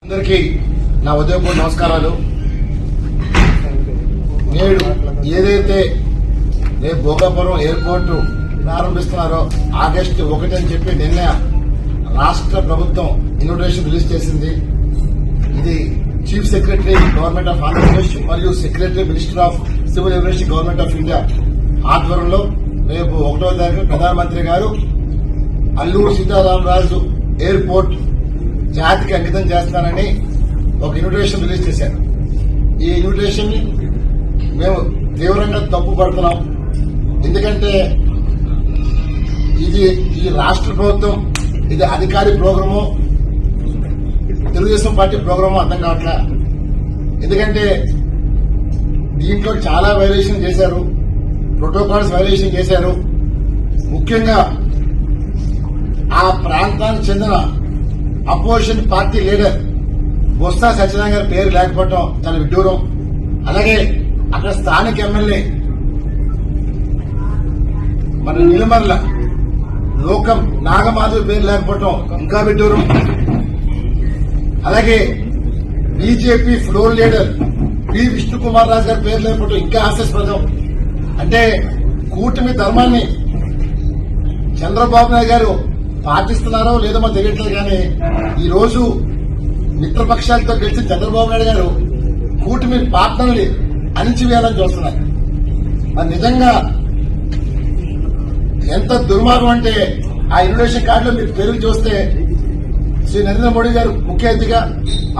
అందరికీ నా ఉదయపూర్వ నమస్కారాలు. నేడు ఏదైతే రేపు భోగాపురం ఎయిర్పోర్టు ప్రారంభిస్తున్నారో ఆగస్టు 1 అని చెప్పి నిన్న రాష్ట్ర ప్రభుత్వం ఇన్విటేషన్ రిలీజ్ చేసింది. ఇది chief secretary government of Andhra Pradesh మరియు secretary minister of civil aviation government of India ఆధ్వర్యంలో రేపు 1వ తారీఖు ప్రధానమంత్రి గారు అల్లూరు సీతారామరాజు ఎయిర్పోర్ట్ జాతికి అంకితం చేస్తానని ఒక ఇన్విటేషన్ రిలీజ్ చేశారు. ఈ ఇన్విటేషన్ ని మేము తీవ్రంగా తప్పుపడుతున్నాం. ఎందుకంటే ఇది ఈ రాష్ట్ర ప్రభుత్వం ఇది అధికారిక ప్రోగ్రాము, తెలుగుదేశం పార్టీ ప్రోగ్రాము అర్థం కావట్లే. ఎందుకంటే దీంట్లో చాలా వైలేషన్ చేశారు, ప్రోటోకాల్స్ వైలేషన్ చేశారు. ముఖ్యంగా ఆ ప్రాంతానికి చెందిన opposition party leader Botsa Satyanarayana గారి పేరు లేకపోవడం చాలా విడ్డూరం. అలాగే అక్కడ స్థానిక ఎమ్మెల్యే మన నిలమర్ల లోకం నాగమాధవ్ పేరు లేకపోవడం ఇంకా విడ్డూరం. అలాగే BJP floor leader P Vishnukumar Raju గారి పేరు లేకపోవడం ఇంకా హాస్యాస్పదం. అంటే కూటమి ధర్మాన్ని చంద్రబాబు నాయుడు గారు పాటిస్తున్నారో లేదో మాకు తెలియట్లేదు. కానీ ఈ రోజు మిత్రపక్షాలతో కలిసి చంద్రబాబు నాయుడు గారు కూటమి పార్ట్నర్ని అణిచివేయాలని చూస్తున్నారు. మరి నిజంగా ఎంత దుర్మార్గం అంటే ఆ ఇన్విటేషన్ కార్డులో మీరు పేర్లు చూస్తే శ్రీ నరేంద్ర మోడీ గారు ముఖ్య అతిథిగా,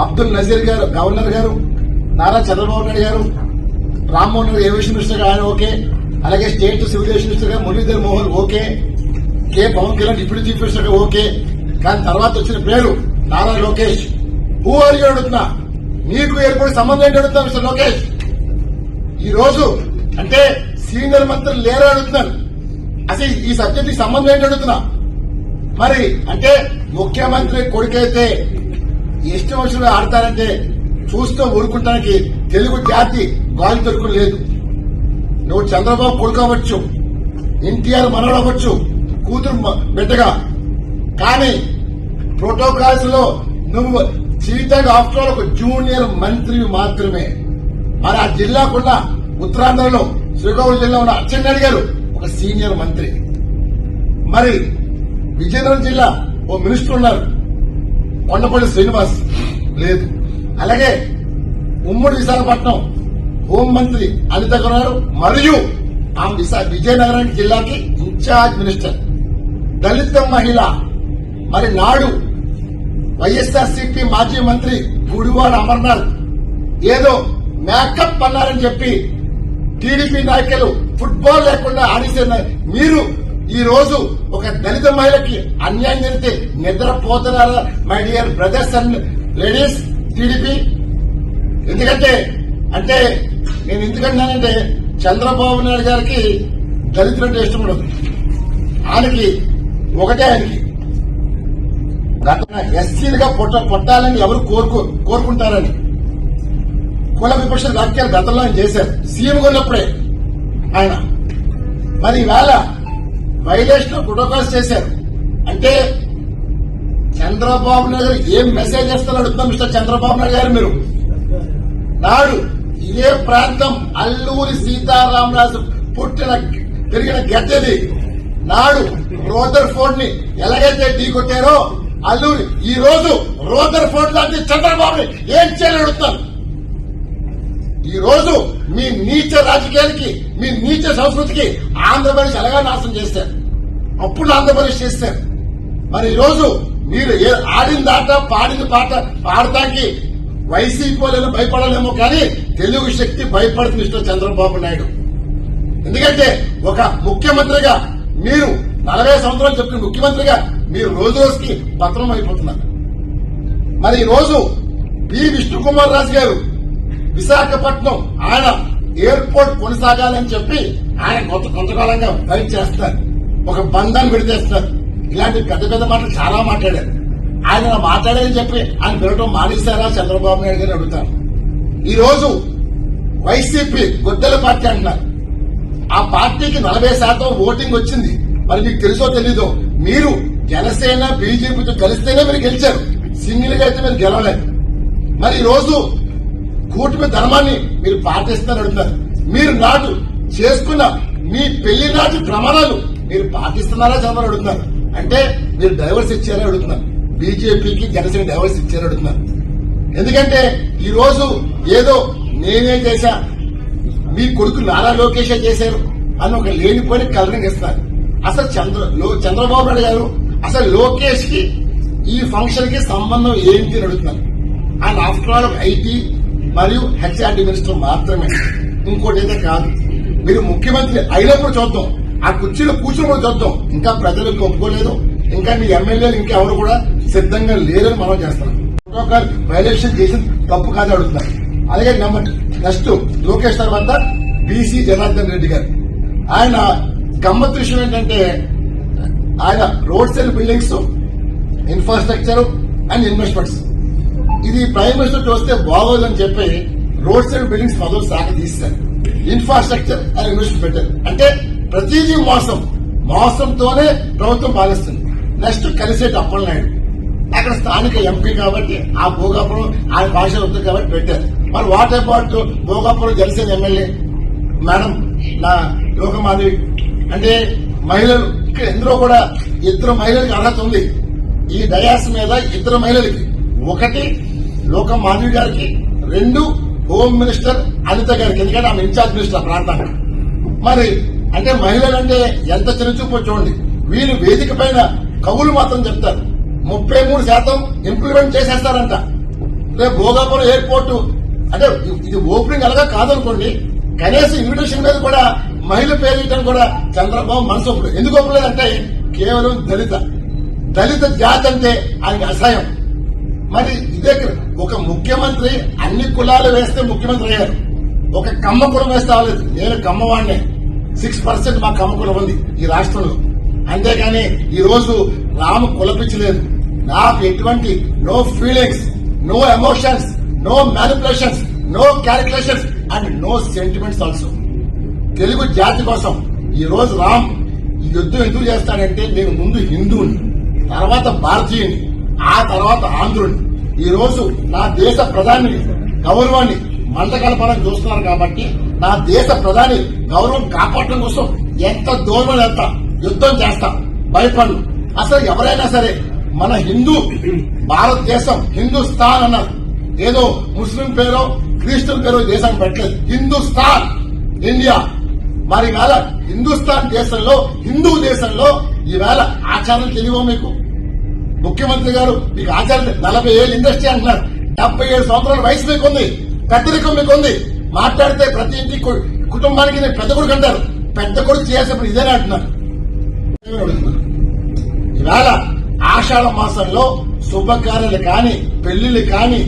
అబ్దుల్ నజీర్ గారు గవర్నర్ గారు, నారా చంద్రబాబు నాయుడు గారు, రామ్మోహన్ గారు ఏవియేషన్ మినిస్టర్ గా ఆయన ఓకే, అలాగే స్టేట్ సివిల్ ఏవియేషన్ మినిస్టర్ గా Muralidhar Mohan okay, K Pawan Kalyan deputy chief minister గా ఓకే. కానీ తర్వాత వచ్చిన పేరు Nara Lokesh. Who are you అడుగుతున్నా, నీకు ఏర్పడి సంబంధం ఏంటి అడుగుతున్నా మిస్టర్ లోకేష్. ఈ రోజు అంటే సీనియర్ మంత్రులు లేరా అడుగుతున్నాను. అసలు ఈ సబ్జెక్ట్ సంబంధం ఏంటి అడుగుతున్నా. మరి అంటే ముఖ్యమంత్రి కొడుకైతే ఇష్టం వచ్చిన ఆడతారంటే చూస్తూ ఊరుకుంటానికి తెలుగు జాతి గాలి దొరుకులు లేదు. నువ్వు చంద్రబాబు కొడుకు అవ్వచ్చు, ఎన్టీఆర్ మనవడు అవ్వచ్చు, కూతురు బిడ్డగా, కానీ ప్రోటోకాల్స్ లో నువ్వు చీటగా ఆఫ్టర్ ఆల్ ఒక జూనియర్ మంత్రి మాత్రమే. మరి ఆ జిల్లాకున్న ఉత్తరాంధ్రలో శ్రీకాకుళం జిల్లా ఉన్న అచ్చెన్నాయుడు గారు ఒక సీనియర్ మంత్రి. మరి విజయనగరం జిల్లా ఓ మినిస్టర్ ఉన్నారు, కొండపల్లి శ్రీనివాస్ లేదు. అలాగే ఉమ్మడి విశాఖపట్నం హోంమంత్రి అనిత గారు మరియు ఆ విజయనగరం జిల్లాకి ఇన్ఛార్జ్ మినిస్టర్ దళిత మహిళ. మరి నాడు వైఎస్ఆర్సీపీ మాజీ మంత్రి గుడివాడ అమర్నాథ్ ఏదో మేకప్ అన్నారని చెప్పి టీడీపీ నాయకులు ఫుట్బాల్ లేకుండా ఆడిసిన మీరు ఈ రోజు ఒక దళిత మహిళకి అన్యాయం జరిగితే నిద్రపోతున్నారా my dear brothers and ladies TDP? ఎందుకంటే అంటే నేను ఎందుకంటున్నానంటే చంద్రబాబు నాయుడు గారికి దళితులంటే ఇష్టం ఉండదు. ఆయనకి ఒకటే, ఆయనకి ఎస్సీలుగా పొట్టాలని ఎవరు కోరుకుంటారని కుల విపక్ష రాజకీయాలు గతంలో ఆయన చేశారు, సీఎం ఉన్నప్పుడే ఆయన. మరి ఈవేళ వైలేషన్ ప్రోటోకాల్స్ చేశారు అంటే చంద్రబాబు నాయుడు గారు ఏం మెసేజ్ చేస్తారో అడుగుతున్నాం మిస్టర్ చంద్రబాబు నాయుడు గారు. మీరు నాడు ఇదే ప్రాంతం అల్లూరి సీతారామరాజు పుట్టిన పెరిగిన గడ్డది. నాడు రోదర్ ఫోర్డ్ ని ఎలాగైతే ఢీకొట్టారో అల్లూరి, ఈ రోజు రోదర్ ఫోర్డ్ లాంటి చంద్రబాబుని ఏం చేయాలని అడుగుతాను. ఈ రోజు మీ నీచ రాజకీయానికి, మీ నీచ సంస్కృతికి ఆంధ్రప్రదేశ్ ఎలాగా నాశనం చేశారు, అప్పుడు ఆంధ్రప్రదేశ్ చేశారు. మరి ఈ రోజు మీరు ఆడిన ఆట పాడిన పాట పాడటానికి వైసీపీ వాళ్ళు భయపడలేమో, కానీ తెలుగు శక్తి భయపడుతుంది మిస్టర్ చంద్రబాబు నాయుడు. ఎందుకంటే ఒక ముఖ్యమంత్రిగా మీరు 40 సంవత్సరాలు చెప్పిన ముఖ్యమంత్రిగా మీరు రోజు రోజుకి పత్రం అయిపోతున్నారు. మరి ఈ రోజు పి విష్ణుకుమార్ రాజు గారు విశాఖపట్నం ఆయన ఎయిర్పోర్ట్ కొనసాగాలని చెప్పి ఆయన కొంతకాలంగా ఫైట్ చేస్తారు, ఒక బంధాన్ని విడిచేస్తారు. ఇలాంటి పెద్ద పెద్ద మాటలు చాలా మాట్లాడారు. ఆయన మాట్లాడారని చెప్పి ఆయన పిలవటం మానేశారా చంద్రబాబు నాయుడు గారు అడుగుతారు. ఈ రోజు వైసీపీ గొడ్డల పార్టీ అంటున్నారు. ఆ పార్టీకి 40% ఓటింగ్ వచ్చింది. మరి మీకు తెలుసో తెలీదో, మీరు జనసేన బీజేపీతో కలిస్తేనే మీరు గెలిచారు, సింగిల్ గా అయితే మీరు గెలవలేదు. మరి ఈ రోజు కూటమి ధర్మాన్ని మీరు పాటిస్తారని అడుగుతున్నారు. మీరు నాటు చేసుకున్న మీ పెళ్లి నాటి ప్రమాణాలు మీరు పాటిస్తున్నారా చదవని అడుగుతున్నారు. అంటే మీరు డైవర్స్ ఇచ్చారని అడుగుతున్నారు. బీజేపీకి జనసేన డైవర్స్ ఇచ్చారని అడుగుతున్నారు. ఎందుకంటే ఈ రోజు ఏదో నేనే చేశా, మీ కొడుకు నారా లోకేష్ చేశారు అని ఒక లేనిపోయిన కలరింగ్ ఇస్తున్నారు. అసలు చంద్రబాబు నాయుడు గారు అసలు లోకేష్ కి ఈ ఫంక్షన్ కి సంబంధం ఏంటి అని అడుగుతున్నారు. ఆయన ఆఫ్టర్ ఆల్ ఐటీ మరియు హెచ్ఆర్డీ మినిస్టర్ మాత్రమే, ఇంకోటి అయితే కాదు. మీరు ముఖ్యమంత్రి అయినప్పుడు చూద్దాం, ఆ కుర్చీలో కూర్చున్నప్పుడు చూద్దాం. ఇంకా ప్రజలకు ఒప్పుకోలేదు, ఇంకా మీ ఎమ్మెల్యేలు ఇంకా ఎవరు కూడా సిద్ధంగా లేరని మనం చేస్తున్నాం. ప్రోటోకాల్ వైలేషన్ చేసిన తప్పు కాదు అడుగుతున్నారు. అలాగే నెక్స్ట్ లోకేష్ తర్వాత బీసీ జనార్దన్ రెడ్డి గారు. ఆయన గమ్మత్తు విషయం ఏంటంటే ఆయన roads and buildings, infrastructure and investments, ఇది ప్రైమ్ మినిస్టర్ చూస్తే బాగోదని చెప్పి రోడ్స్ అండ్ బిల్డింగ్స్ మొదలు శాఖ తీశారు, ఇన్ఫ్రాస్ట్రక్చర్ అండ్ ఇన్వెస్ట్మెంట్ పెట్టారు. అంటే ప్రతిదీ మోసంతోనే ప్రభుత్వం పాలిస్తుంది. నెక్స్ట్ కలిసేటి అప్పలనాయుడు, అక్కడ స్థానిక ఎంపీ కాబట్టి ఆ భోగాపురం ఆయన భాష ఉంది కాబట్టి పెట్టారు. మరి what about Bhogapuram Janasena MLA madam నా లోకమాధవి, అంటే మహిళలు ఇక్కడ ఎందులో కూడా ఇద్దరు మహిళలకి అర్హత ఉంది. ఈ డయాస్ మీద ఇద్దరు మహిళలకి, ఒకటి లోకమాధవి గారికి, రెండు హోమ్ మినిస్టర్ అనిత గారికి, ఎందుకంటే ఆమె ఇన్ఛార్జ్ మినిస్టర్ ప్రాంతానికి. మరి అంటే మహిళలు అంటే ఎంత చిరుచూపు చూడండి. వీళ్ళు వేదిక పైన కవులు మాత్రం చెప్తారు 33% ఇంప్లిమెంట్ చేసేస్తారంట. రేపు భోగాపురం ఎయిర్పోర్ట్ అంటే ఇది ఓపెనింగ్ అలాగా కాదనుకోండి, కనీసం ఇన్విటేషన్ మీద కూడా మహిళ పేరు ఇవ్వడం కూడా చంద్రబాబు మనసు ఒప్పులేదు. ఎందుకు ఒప్పులేదంటే కేవలం దళిత జాతి అంటే ఆయనకి అసహ్యం. మరి ఇదే ఒక ముఖ్యమంత్రి అన్ని కులాలు వేస్తే ముఖ్యమంత్రి అయ్యారు, ఒక కమ్మ కులం వేస్తే అవ్వలేదు. నేను కమ్మవాడినే, 6% మా కమ్మ కులం ఉంది ఈ రాష్ట్రంలో. అంతేగాని ఈ రోజు రాము కులపించలేదు. నాకు ఎటువంటి no feelings, no emotions, no manipulations, no calculations and no sentiments also. Telugu జాతి కోసం ఈ రోజు రామ్ ఈ యుద్ధం ఎందుకు చేస్తాడంటే నేను ముందు హిందువుని, తర్వాత భారతీయుని, ఆ తర్వాత ఆంధ్రుని. ఈ రోజు నా దేశ ప్రధాని గౌరవాన్ని మంట కలపాలని చూస్తున్నారు కాబట్టి నా దేశ ప్రధాని గౌరవం కాపాడటం కోసం ఎంత దూరం వెళ్తా, యుద్ధం చేస్తా, భయపడు. అసలు ఎవరైనా సరే మన హిందూ భారతదేశం హిందుస్థాన్ అన్నారు. ఏదో ముస్లిం పేరో క్రిస్టియన్ పేరో దేశాన్ని పెట్టలేదు, హిందుస్థాన్ ఇండియా. మరి ఈవేళ హిందుస్థాన్ దేశంలో, హిందూ దేశంలో ఈవేళ ఆచారం తెలియవో మీకు? ముఖ్యమంత్రి గారు మీకు ఆచారం 40 ఏళ్ళు ఇండస్ట్రీ అంటున్నారు, 77 సంవత్సరాల వయసు మీకుంది, పెద్దరికం మీకుంది. మాట్లాడితే ప్రతి ఇంటి కుటుంబానికి నేను పెద్ద కొడుకు అంటారు, పెద్ద కొడుకు చేసేప్పుడు ఇదేనా అంటున్నారు. ఈవేళ ఆషాఢ మాసంలో శుభకార్యాలు కాని, పెళ్లిళ్లు కాని,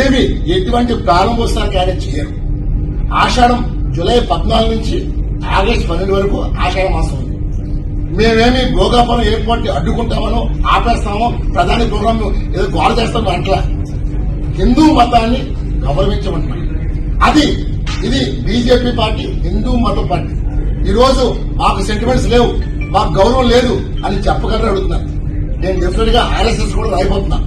ఏవి ఎటువంటి ప్రారంభోత్సవాలు కానీ చేయరు. ఆషాఢం జూలై 14 నుంచి ఆగస్టు 12 వరకు ఆషాఢ మాసం ఉంది. మేమేమి భోగాపురం ఎయిర్పోర్ట్ అడ్డుకుంటామనో ఆపేస్తామో ప్రధాని ప్రోగ్రాం ఏదో గోడ చేస్తామో అట్లా. హిందూ మతాన్ని గౌరవించమంటున్నాం. ఇది బీజేపీ పార్టీ, హిందూ మత పార్టీ. ఈ రోజు మాకు సెంటిమెంట్స్ లేవు, మాకు గౌరవం లేదు అని చెప్పగలరు అడుగుతున్నారు. నేను డెఫినెట్ గా ఆర్ఎస్ఎస్ కూడా రాయిపోతున్నా.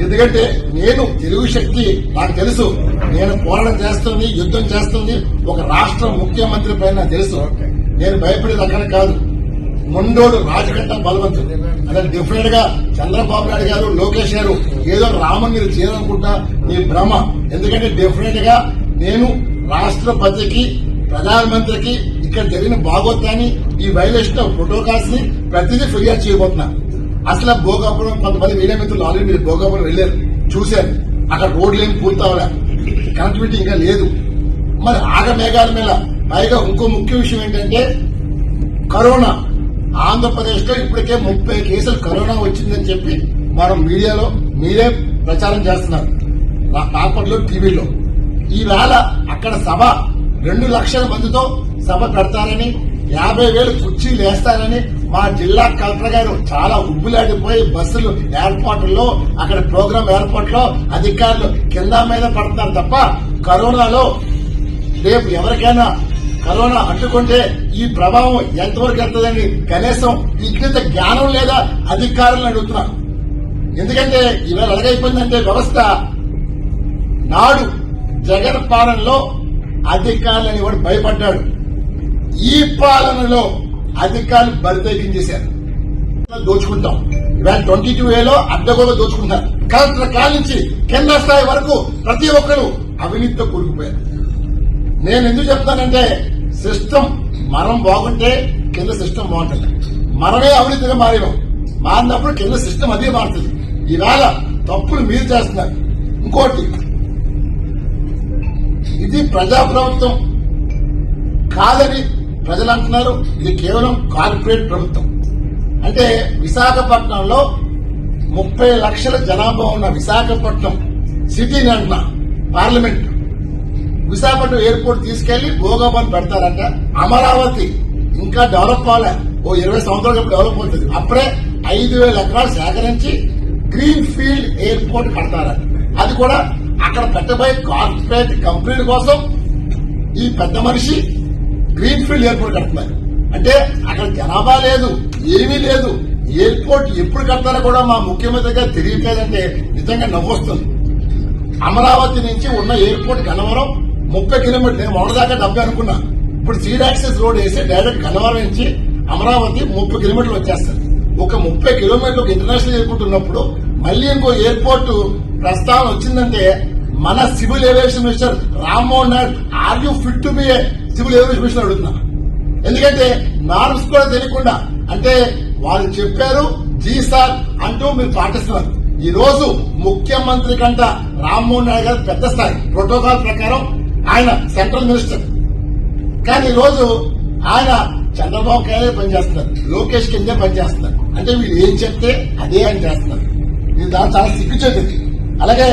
ఎందుకంటే నేను తెలుగు శక్తి నాకు తెలుసు, నేను పోరాటం చేస్తుంది, యుద్ధం చేస్తుంది ఒక రాష్ట్ర ముఖ్యమంత్రి పైన నాకు తెలుసు. నేను భయపడేది అక్కడ కాదు. ముండోడు రాజకట్ట బలవంతుడు. అదే డెఫినెట్ గా చంద్రబాబు నాయుడు గారు, లోకేష్ గారు ఏదో రామని మీరు చేయాలనుకుంటా మీ భ్రమ. ఎందుకంటే డెఫినెట్ గా నేను రాష్ట్రపతికి, ప్రధానమంత్రికి ఇక్కడ జరిగిన భాగోత్వాన్ని, ఈ వైలేషన్ ఆఫ్ ప్రోటోకాల్స్ ని ప్రతిదీ ఫిర్యాదు చేయబోతున్నా. అసలు భోగాపురం కొంతమంది మీడియా మిత్రులు ఆల్రెడీ మీరు భోగాపురం వెళ్లారు, చూశారు. అక్కడ రోడ్లు ఏమి పూర్తవలే, కనెక్టివిటీ ఇంకా లేదు. మరి ఆగమేఘాల మీద పైగా ఇంకో ముఖ్య విషయం ఏంటంటే కరోనా. ఆంధ్రప్రదేశ్ లో ఇప్పటికే 30 కేసులు కరోనా వచ్చిందని చెప్పి మనం మీడియాలో మీరే ప్రచారం చేస్తున్నారు, పేపర్లో, టీవీలో. ఈవేళ అక్కడ సభ 2 లక్షల మందితో సభ పెడతారని, 50,000 కుర్చీలు వేస్తారని మా జిల్లా కలెక్టర్ గారు చాలా ఉబ్బులాడిపోయి బస్సులు ఎయిర్పోర్టుల్లో, అక్కడ ప్రోగ్రాం ఎయిర్పోర్ట్ లో అధికారులు కింద మీద పడుతున్నారు తప్ప కరోనాలో రేపు ఎవరికైనా కరోనా అంటుకుంటే ఈ ప్రభావం ఎంతవరకు వెళ్తుందని కనీసం విజ్ఞత జ్ఞానం లేదా అధికారులను అడుగుతున్నారు. ఎందుకంటే ఇవాళ ఎలాగైపోయిందంటే వ్యవస్థ నాడు జగన్ పాలనలో అధికారులని వాడు భయపడ్డాడు. ఈ పాలనలో అధికారులు బరితెగించేశారు. దోచుకుంటాం ఇవాళ 22A అడ్డగోలు దోచుకుంటారు. కలెక్టర్ కాల్ నుంచి కింద స్థాయి వరకు ప్రతి ఒక్కరు అవినీతితో కూరుకుపోయారు. నేను ఎందుకు చెప్తానంటే సిస్టమ్ మనం బాగుంటే కింద సిస్టమ్ బాగుంటుంది. మనమే అవినీతిగా మారినప్పుడు కింద సిస్టమ్ అదే మారుతుంది. ఈవేళ తప్పులు మీరు చేస్తున్నారు. ఇంకోటి, ఇది ప్రజాప్రభుత్వం కాదని ప్రజలు అంటున్నారు. ఇది కేవలం కార్పొరేట్ ప్రభుత్వం. అంటే విశాఖపట్నంలో 30 లక్షల జనాభా ఉన్న విశాఖపట్నం సిటీని అంటున్నా పార్లమెంట్ విశాఖపట్నం ఎయిర్పోర్ట్ తీసుకెళ్లి భోగాబాన్ పెడతారంట. అమరావతి ఇంకా డెవలప్ అవ్వలే, ఓ 20 సంవత్సరాలు డెవలప్ అవుతుంది. అప్పుడే 5,000 ఎకరాలు సేకరించి గ్రీన్ ఫీల్డ్ ఎయిర్పోర్ట్ కడతారంట. అది కూడా అక్కడ పెట్టబోయే కార్పొరేట్ కంపెనీల కోసం ఈ పెద్ద మనిషి గ్రీన్ ఫీల్డ్ ఎయిర్పోర్ట్ కడుతున్నారు. అంటే అక్కడ జనాభా లేదు, ఏమీ లేదు. ఎయిర్పోర్ట్ ఎప్పుడు కడతారో కూడా మా ముఖ్యమంత్రి గారు తెలియట్లేదంటే నిజంగా నవ్వొస్తుంది. అమరావతి నుంచి ఉన్న ఎయిర్పోర్ట్ గన్నవరం 30 కిలోమీటర్లు. నేను మొదటిదాకా 70 అనుకున్నా. ఇప్పుడు సీడ్ యాక్సెస్ రోడ్ వేసి డైరెక్ట్ గన్నవరం నుంచి అమరావతి 30 కిలోమీటర్లు వచ్చేస్తారు. ఒక 30 కిలోమీటర్లు ఇంటర్నేషనల్ ఎయిర్పోర్ట్ ఉన్నప్పుడు మళ్లీ ఇంకో ఎయిర్పోర్ట్ ప్రస్తావన వచ్చిందంటే మన civil aviation minister Rammohan Naidu are you fit to be a civil aviation minister అడుగుతున్నా. ఎందుకంటే నార్మ్స్ కూడా తెలియకుండా, అంటే వాళ్ళు చెప్పారు జీ సార్ అంటూ మీరు పాటిస్తున్నారు. ఈ రోజు ముఖ్యమంత్రి కంట రామ్మోహన్ నాయుడు గారు పెద్ద స్థాయి ప్రోటోకాల్ ప్రకారం ఆయన సెంట్రల్ మినిస్టర్. కానీ ఈ రోజు ఆయన చంద్రబాబు కిందే పనిచేస్తున్నారు, లోకేష్ కిందే పనిచేస్తున్నారు. అంటే వీళ్ళు ఏం చెప్తే అదే ఆయన చేస్తున్నారు. ఇది దాని చాలా సిగ్గుచేది. అలాగే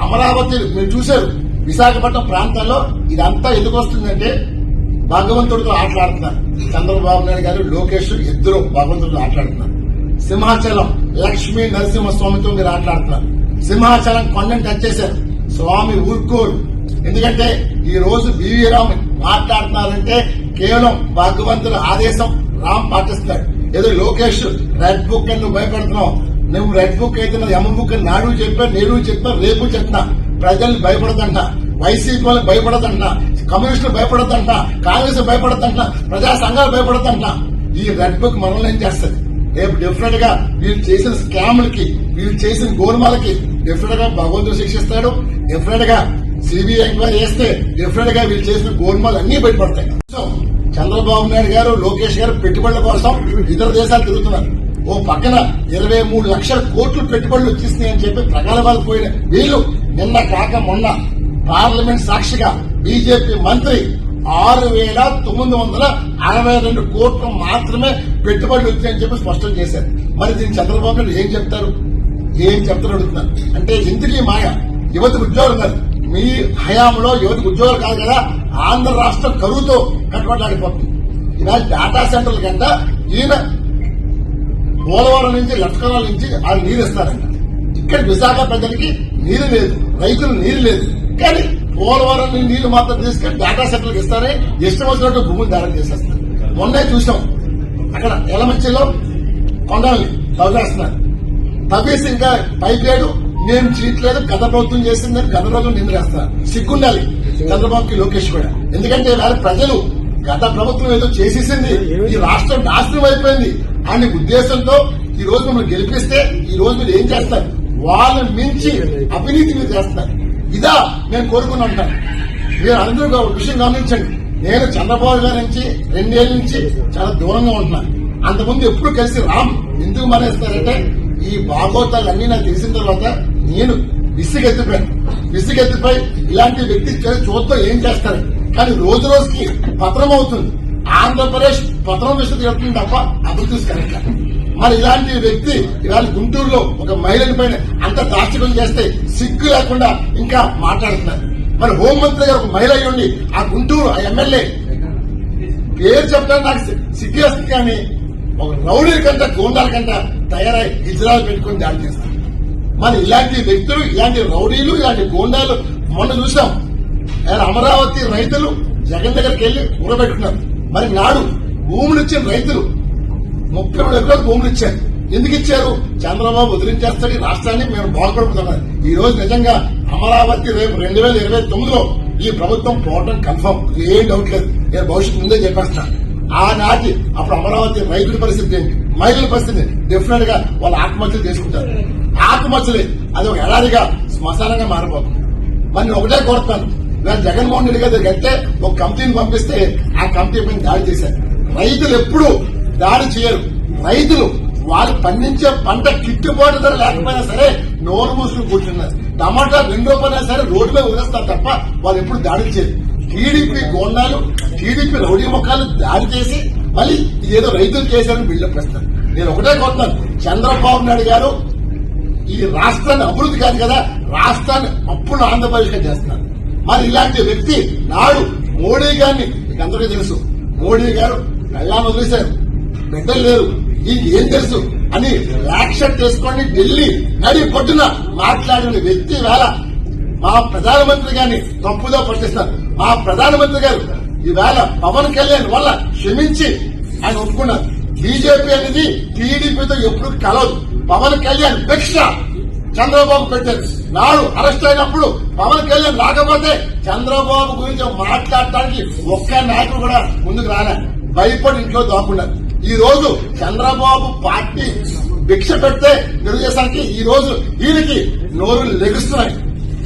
అమరావతి మీరు చూశారు, విశాఖపట్నం ప్రాంతాల్లో ఇదంతా ఎందుకు వస్తుందంటే భగవంతుడితో ఆటలాడుతున్నారు. చంద్రబాబు నాయుడు గారు లోకేష్ ఇద్దరు భగవంతుడితో ఆటలాడుతున్నారు. సింహాచలం లక్ష్మీ నరసింహస్వామితో మీరు ఆటలాడుతున్నారు. సింహాచలం కొండని టచ్ చేశారు, స్వామి ఊరుకోరు. ఎందుకంటే ఈ రోజు బివి రామ్ మాట్లాడుతున్నారంటే కేవలం భగవంతుడి ఆదేశం రామ్ పాటిస్తాడు. ఏదో లోకేష్ రెడ్ బుక్ అని నువ్వు భయపడుతున్నావు. నువ్వు రెడ్ బుక్ అయితే ఎమ్మ బుక్ అని నాడు చెప్పారు, నేడు చెప్పారు, రేపు చెప్తున్నా. ప్రజల్ని భయపడదంట, వైసీపీ వాళ్ళకి భయపడదంట, కమ్యూనిస్టులు భయపడద్దంట, కాంగ్రెస్ భయపడద్దంట, ప్రజా సంఘాలు భయపడద్దంట. ఈ రెడ్ బుక్ మనల్ని ఏం చేస్తుంది? రేపు డెఫినెట్ గా వీళ్ళు చేసిన స్కామ్లకి, వీళ్ళు చేసిన గోల్మాలకి డెఫినెట్ గా భగవంతుడు శిక్షిస్తాడు. డెఫినెట్ గా సిబిఐ ఎంక్వైరీ చేస్తే డెఫినెట్ గా వీళ్ళు చేసిన గోల్మాలు అన్ని బయటపడతాయి. చంద్రబాబు నాయుడు గారు, లోకేష్ గారు పెట్టుబడుల కోసం ఇతర దేశాలు తిరుగుతున్నారు. ఓ పక్కన 23 లక్షల కోట్లు పెట్టుబడులు వచ్చేసినాయని చెప్పి ప్రగల్భాలు పోయిన వీళ్ళు నిన్న కాక మొన్న పార్లమెంట్ సాక్షిగా బీజేపీ మంత్రి 6,962 కోట్లు మాత్రమే పెట్టుబడులు వచ్చాయని చెప్పి స్పష్టం చేశారు. మరి దీన్ని చంద్రబాబు నాయుడు ఏం చెప్తారు అడుగుతున్నారు. అంటే ఎందుకు ఈ మాయ? యువతకు ఉద్యోగాలు ఉన్నారు. మీ హయాంలో యువతకు ఉద్యోగాలు కాదు కదా, ఆంధ్ర రాష్ట్రం కరువుతో కట్టుబడిపోతుంది. ఇలా డేటా సెంటర్ల కంట ఈయన పోలవరం నుంచి లక్షణాల నుంచి వాళ్ళు నీరు ఇస్తారంట. ఇక్కడ విశాఖ ప్రజలకి నీరు లేదు, రైతులు నీరు లేదు. కానీ పోలవరం నీళ్లు మాత్రం తీసుకెళ్లి డేటా సెంటర్లకు ఇస్తారే, ఇష్టం వచ్చినట్టు భూములు దారం చేసేస్తారు. మొన్నే చూసాం, అక్కడ ఎలమంచిలో కొండల్ని తవ్వేస్తున్నారు. తవ్వేసి ఇంకా పైపేడు నేను చీట్లేదు, గత ప్రభుత్వం చేసిందని గత ప్రభుత్వం నిందిస్తున్నారు. సిగ్గుండాలి చంద్రబాబుకి, లోకేష్ కూడా. ఎందుకంటే వాళ్ళ ప్రజలు గత ప్రభుత్వం ఏదో చేసేసింది, ఈ రాష్ట్రం నాశనం అయిపోయింది అనే ఉద్దేశంతో ఈ రోజు మిమ్మల్ని గెలిపిస్తే ఈ రోజు మీరు ఏం చేస్తారు? వాళ్ళని మించి అవినీతి మీరు చేస్తారు. ఇదా నేను కోరుకుని ఉంటాను. మీరు అందరూ ఒక విషయం గమనించండి. నేను చంద్రబాబు గారి నుంచి 2 ఏళ్ల నుంచి చాలా దూరంగా ఉంటున్నాను. అంతకుముందు ఎప్పుడు కలిసి రామ్ ఎందుకు మానేస్తారంటే ఈ భాగవతాలన్నీ నాకు తెలిసిన తర్వాత నేను విసిగెత్తిపోయి ఇలాంటి వ్యక్తి చూద్దాం ఏం చేస్తారు. కానీ రోజు రోజుకి పతనం అవుతుంది. ఆంధ్రప్రదేశ్ పతనం విషయం చెప్తుంది తప్ప అభివృద్ధి కరెక్ట్. మరి ఇలాంటి వ్యక్తి ఇవాళ గుంటూరులో ఒక మహిళల పైన అంత దాష్టికం చేస్తే సిగ్గు లేకుండా ఇంకా మాట్లాడుతున్నారు. మరి హోంమంత్రి గారు ఒక మహిళ అయ్యండి ఆ గుంటూరు ఆ ఎమ్మెల్యే పేరు చెప్పడానికి నాకు సిగ్గేస్తుంది. కానీ ఒక రౌడీల కంట గోండాల కంట తయారై ఇజ్రాయల్ పెట్టుకుని దాడి చేస్తారు. మరి ఇలాంటి వ్యక్తులు, ఇలాంటి రౌడీలు, ఇలాంటి గోండాలు మొన్న చూసాం. అమరావతి రైతులు జగన్ దగ్గరికి వెళ్లి ఊరబెట్టుకున్నారు. మరి నాడు భూములు ఇచ్చిన రైతులు 33 ఎకరాలు భూములు ఇచ్చారు. ఎందుకు ఇచ్చారు? చంద్రబాబు వదిలించేస్తాడు ఈ రాష్ట్రాన్ని, మేము బాగుపడుతున్నాం. ఈ రోజు నిజంగా అమరావతి రేపు 2029లో ఈ ప్రభుత్వం పోవడం కన్ఫర్మ్, ఏం డౌట్ లేదు. నేను భవిష్యత్తు ముందే చెప్పేస్తున్నా. ఆనాటి అప్పుడు అమరావతి రైతుల పరిస్థితి ఏంటి, మహిళల పరిస్థితి డెఫినెట్ గా వాళ్ళు ఆత్మహత్యలు చేసుకుంటారు. ఆత్మహత్యలే అది ఒక ఎడారిగా శ్మశానంగా మారిపోతుంది. మరి నేను ఒకటే కోరుతాను, నేను జగన్మోహన్ రెడ్డి గారి దగ్గర అంటే ఒక కంపెనీని పంపిస్తే ఆ కంపెనీ పైన దాడి చేశారు. రైతులు ఎప్పుడు దాడి చేయరు. రైతులు వాళ్ళు పండించే పంట గిట్టుబాటు ధర లేకపోయినా సరే నోరు మూసుకుని కూర్చున్నారు. టమాటా 2 రూపాయలైనా సరే రోడ్డు మీద వదిలేస్తారు తప్ప వాళ్ళు ఎప్పుడు దాడి చేయరు. టీడీపీ గోండాలు, టీడీపీ రౌడీ మొక్కలు దాడి చేసి మళ్ళీ ఇదేదో రైతులు చేశారని బిల్డప్ ఇస్తారు. నేను ఒకటే కోరుతాను, చంద్రబాబు నాయుడు గారు ఈ రాష్ట్రాన్ని అభివృద్ధి కాదు కదా, రాష్ట్రాన్ని అప్పుడు ఆంధ్రప్రదేశ్ గా చేస్తున్నారు. మరి ఇలాంటి వ్యక్తి నాడు మోడీ గారిని మీకు అందరికీ తెలుసు, మోడీ గారు కళ్ళాన్ని వదిలేశారు, బిడ్డలు లేరు, ఏం తెలుసు అని యాక్షన్ చేసుకొని ఢిల్లీ నడి పొద్దున మాట్లాడిన వ్యక్తి వేళ మా ప్రధానమంత్రి గారిని తప్పుదో పట్టిస్తారు. మా ప్రధానమంత్రి గారు ఈవేళ పవన్ కళ్యాణ్ వల్ల క్షమించి ఆయన ఒప్పుకున్నారు. బీజేపీ అనేది టీడీపీతో ఎప్పుడు కలవదు. పవన్ కళ్యాణ్ భిక్ష చంద్రబాబు పెట్టారు. నాడు అరెస్ట్ అయినప్పుడు పవన్ కళ్యాణ్ రాకపోతే చంద్రబాబు గురించి మాట్లాడటానికి ఒక్క నాయకుడు కూడా ముందుకు రాలే, భయపడి ఇంట్లో దాక్కున్నారు. ఈ రోజు చంద్రబాబు పార్టీ భిక్ష పెడితే తెలుగుదేశానికి ఈ రోజు వీరికి నోరు లెగుస్తున్నాయి.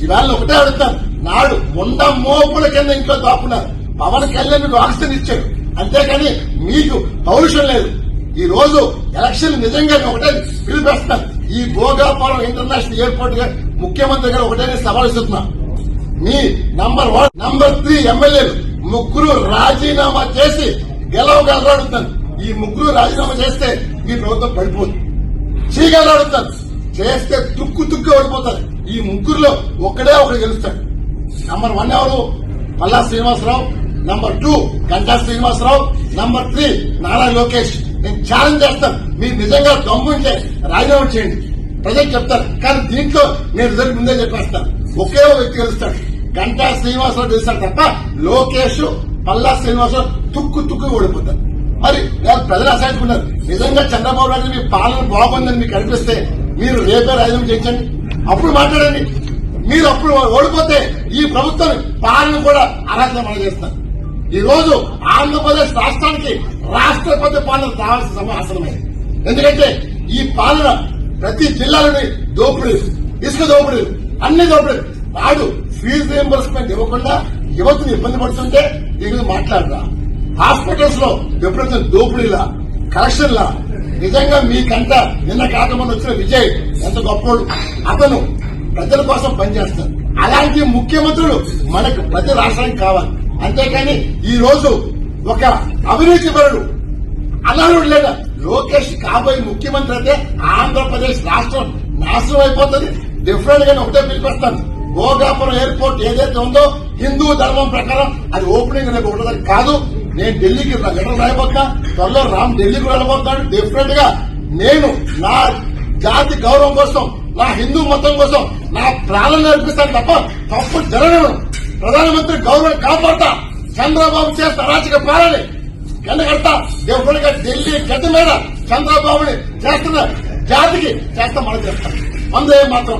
ఇవాళ ఒకటే అడుగుతాను, నాడు ముండ మోపుల కింద ఇంట్లో దాక్కున్నారు. పవన్ కళ్యాణ్ మీకు ఆక్సిజన్ ఇచ్చాడు, అంతేకాని మీకు పౌరుషం లేదు. ఈ రోజు ఎలక్షన్ నిజంగా ఒకటే పిలిపేస్తున్నారు. ఈ భోగాపురం ఇంటర్నేషనల్ ఎయిర్పోర్ట్ గా ముఖ్యమంత్రి గారు ఒకటే సవాల్ ఇస్తున్నా, మీ నంబర్ 1, నంబర్ 3 ఎమ్మెల్యేలు ముగ్గురు రాజీనామా చేసి గెలవగలరు అడుగుతాను. ఈ ముగ్గురు రాజీనామా చేస్తే ఈ ప్రభుత్వం పడిపోతుంది. చేయగలరు అడుగుతాను, చేస్తే తుక్కు ఓడిపోతారు. ఈ ముగ్గురులో ఒకడే ఒకడు గెలుస్తాడు. నంబర్ 1 ఎవరు? పల్లా శ్రీనివాసరావు. నంబర్ 2 గంటా శ్రీనివాసరావు. నంబర్ 3 నారా లోకేష్. నేను ఛాలెంజ్ చేస్తాను, మీరు నిజంగా దమ్ముంటే రాజీనామా చేయండి, ప్రజలు చెప్తారు. కానీ దీంట్లో నేను రిజల్ట్ ముందే చెప్పేస్తాను, ఒకే ఒక వ్యక్తి గెలుస్తాడు, గంటా శ్రీనివాసరావు గెలుస్తాడు తప్ప లోకేష్ పల్లా శ్రీనివాసరావు తుక్కు ఓడిపోతారు. మరి ప్రజలు అసహించుకున్నారు. నిజంగా చంద్రబాబు నాయుడు మీ పాలన బాగుందని మీకు అనిపిస్తే మీరు రేపే రాజీనామా చేయించండి, అప్పుడు మాట్లాడండి. మీరు అప్పుడు ఓడిపోతే ఈ ప్రభుత్వం పాలన కూడా అర్హత మనం చేస్తారు. ఈ రోజు ఆంధ్రప్రదేశ్ రాష్ట్రానికి రాష్ట్రపతి పాలన రావాల్సిన అవసరమైంది. ఎందుకంటే ఈ పాలన ప్రతి జిల్లాలోని దోపిడీ, ఇసుక దోపిడీ, అన్ని దోపిడీ. వాడు ఫీజు రీయింబర్స్మెంట్ ఇవ్వకుండా యువతను ఇబ్బంది పడుతుంటే దీని మాట్లాడరా. హాస్పిటల్స్ లో విపరీతం దోపిడీలా, కలెక్షన్లా. నిజంగా మీకంట నిన్న కాకముందు వచ్చిన విజయ్ ఎంత గొప్పోడు, అతను ప్రజల కోసం పనిచేస్తారు. అలాంటి ముఖ్యమంత్రులు మనకు ప్రతి రాష్ట్రానికి కావాలి. అంతేకాని ఈ రోజు ఒక అవినీతి పరుడు అనర్హుడు లేదా లోకేష్ కాబోయే ముఖ్యమంత్రి అయితే ఆంధ్రప్రదేశ్ రాష్ట్రం నాశనం అయిపోతుంది. డిఫరెంట్ గా ఒకటే పిలిపిస్తాను, భోగాపురం ఎయిర్పోర్ట్ ఏదైతే ఉందో హిందూ ధర్మం ప్రకారం అది ఓపెనింగ్ రేపు ఒకటి కాదు. నేను ఢిల్లీకి లెటర్ రాయబోతున్నా, త్వరలో రామ్ ఢిల్లీకి వెళ్ళబోతున్నాడు. డిఫరెంట్ గా నేను నా జాతి గౌరవం కోసం, నా హిందూ మతం కోసం నా ప్రాణం నేర్పిస్తాను తప్ప తప్పు జరగను. ప్రధానమంత్రి గౌరవం కాపాడతా. చంద్రబాబు చేస్తే అరాచక పాలన ఎండగడతా. డెఫినెట్ గా ఢిల్లీ గడ్డ మీద చంద్రబాబుని చేస్తున్న జాతికి చేస్తా మనం చేస్తాం. వందే మాత్రం.